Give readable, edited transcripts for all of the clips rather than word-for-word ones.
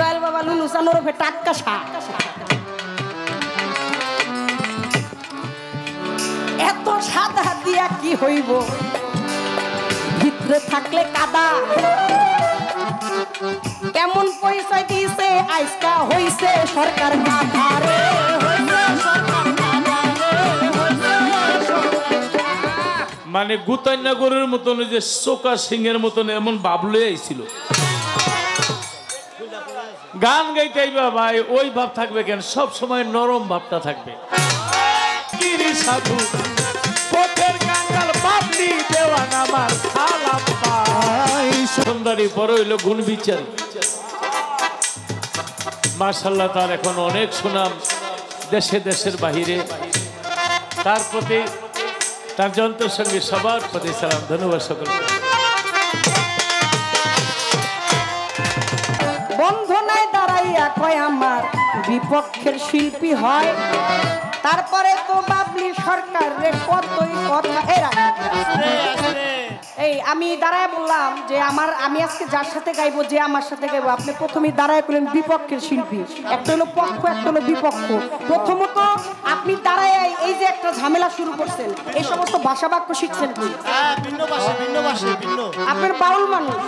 দয়াল বাবা লুলু চান ওরফে টাক্কা শাহ। এত সাদা দিয়া কি হইব, ভিতরে থাকলে কাদা। কেমন পরিচয় দিয়েছে আজকা হইছে সরকার গাধারে। মানে গুতাইনা গরুর মতন যে চোকা সিংহের মতন এমন বাবলে আইছিল। গান গাইতে আইবা ভাই ওই ভাব থাকবে কেন, সব সময় নরম ভাবটা থাকবে। কিরি সাধু পথের কাঙ্গাল বাবলি দেওয়ান আমার সালাম পাই। সুন্দরী বড় হইল গুণ বিচার। মাশাআল্লাহ, তার এখন অনেক সুনাম দেশে দেশের বাহিরে। তার প্রতি তার যন্ত্রের সঙ্গে সবার প্রতি সালাম, ধন্যবাদ সকলকে। বন্ধনায় দাঁড়াইয়া কয় আমার বিপক্ষের শিল্পী হয়। তারপরে তো বাবলি সরকার রে কতই কথা। এই আমি দাঁড়ায় বললাম যে আমি আজকে যার সাথে গাইবো, যে আমার সাথে গাইবো, আপনি প্রথমেই দাঁড়ায় করলেন বিপক্ষের শিল্পী। একটা হলো পক্ষ, একটা হলো বিপক্ষ। প্রথমত আপনি দাঁড়ায় এই যে একটা ঝামেলা শুরু করছেন, এই সমস্ত ভাষা বাক্য শিখছেন কি? আপনার বাউল মানুষ,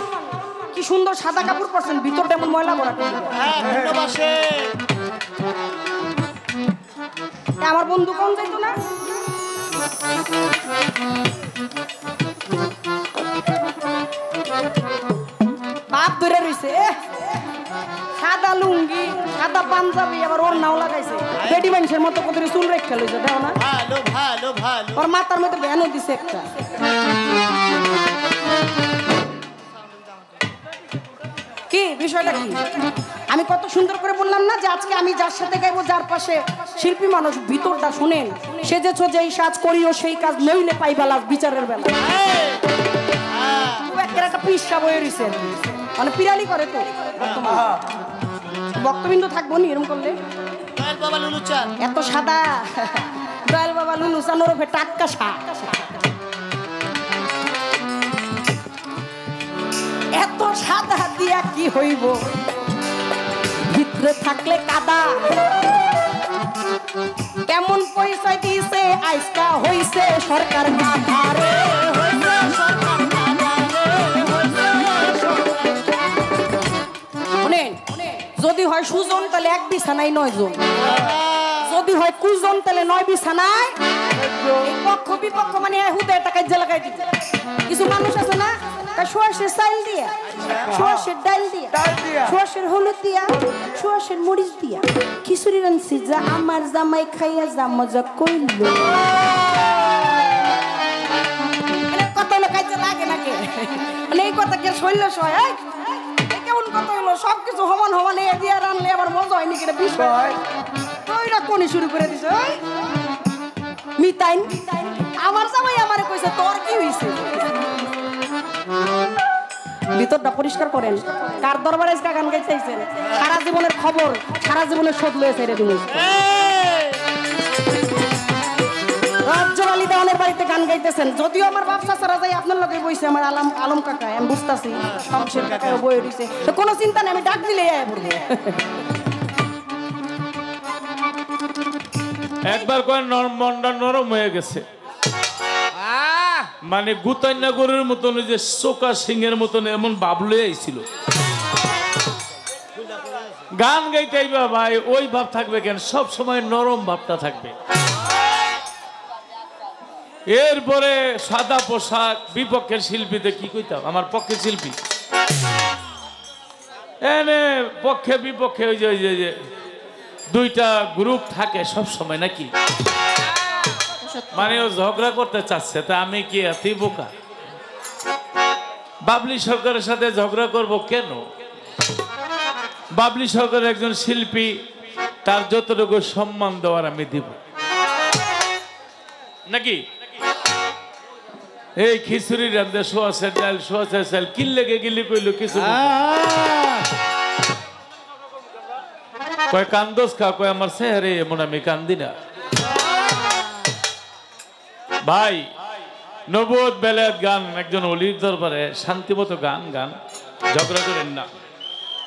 কি সুন্দর সাদা কাপড় পরছেন, ভিতরটা এমন ময়লা ভরা। আমার বন্ধু কোন যাইতো না, বাপ ধরে রইছে সাদা লুঙ্গি সাদা পাঞ্জাবি, আবার ওর নাও লাগাইছে বেডি মানুষের মতো কত চুল রেখে লইছে, দেখো না? ওর মাথার মধ্যে ভ্যানও দিছে একটা। কি বিষয়টা কি? আমি কত সুন্দর করে বললাম না যে আজকে আমি যার সাথে গাইবো, যার পাশে শিল্পী মানুষ, ভিতরটা শুনেন। সেজেছো যেই সাজ করিও সেই কাজ নইলে পাইবা লাভ বিচারের বেলা। একটা পিসা বয়ে রইছে, মানে পিরালি করে তো বক্তবিন্দু থাকবো নি এরকম করলে। এত সাদা দয়াল বাবা লুলু চান ওরফে টাক্কা শাহ। এত সাদা দিয়া কি হইব, ভিতরে থাকলে কাদা। কেমন পরিচয় দিয়েছে আজকা হইছে সরকার গাধারে। শুনেন, যদি হয় সুজন তাহলে এক বিছানায় 9 জন, যদি হয় কুজন তাহলে 9 বিছানায়। পক্ষ বিপক্ষ মানে হুদায় টাকা লাগাই দিবে। কিছু মানুষ আছে না, সোয়াশের চাল দিয়া, সোয়াশের ডাল দিয়া, সোয়াশের হলুদ দিয়া, সোয়াশের মরিচ দিয়া খিচুড়ি রানছি, যা আমার জামাই খাইয়া যা মজা কইল। কত লোক খাইতে লাগে নাকি? মানে এই কথা কে শৈল সয় কেমন কথা হলো? সবকিছু সমান সমান এ দিয়া রানলে আবার মজা হয়নি কিনা বিষয়। ওইটা কোনি শুরু করে দিছে মিতাইন। আমার জামাই আমারে কইছে তোর কি হইছে? ভিতরটা পরিষ্কার করেন। কার দরবারে গান গাইতেছেন? সারা জীবনের খবর, সারা জীবনের শোধ লয়েছে রে দিন। রাজ্যবালী দেওয়ানের বাড়িতে গান গাইতেছেন। যদিও আমার বাপ চাচারা যাই আপনার লগে বইছে, আমার আলম কাকা, আমি বুঝতেছি শমশের কাকাও বয়ে দিছে, তো কোনো চিন্তা নেই, আমি ডাক দিলে পড়বো। একবার কয় মনটা নরম হয়ে গেছে, মানে গুতাইনা গরুর মতন যে চোকা সিংহের মতন এমন বাবলে আইছিল। গান গাইতে আইবা ভাই ওই ভাব থাকবে কেন, সব সময় নরম ভাবটা থাকবে। এরপরে সাদা পোশাক, বিপক্ষের শিল্পীতে কি কইতাম, আমার পক্ষের শিল্পী এনে পক্ষে বিপক্ষে ওই যে দুইটা গ্রুপ থাকে সব সময় নাকি, মানে ও ঝগড়া করতে চাচ্ছে, তা আমি কি এতই বোকা? বাবলি সরকারের সাথে ঝগড়া করব কেন? বাবলি সরকার একজন শিল্পী, তার যতটুকু সম্মান দেওয়ার আমি দিব নাকি। এই খিচুড়ি রান্ধে সোয়াশের ডাল, সোয়াশের চাল, কিল্লে গিলি কইলো কিছু কয় কান্দোস খা, কয় আমার চেহারে এমন, আমি কান্দি না ভাই। নবুয়ত বেলায়েত গান একজন অলির দরবারে শান্তিমতো গান ঝগড়া করেন না।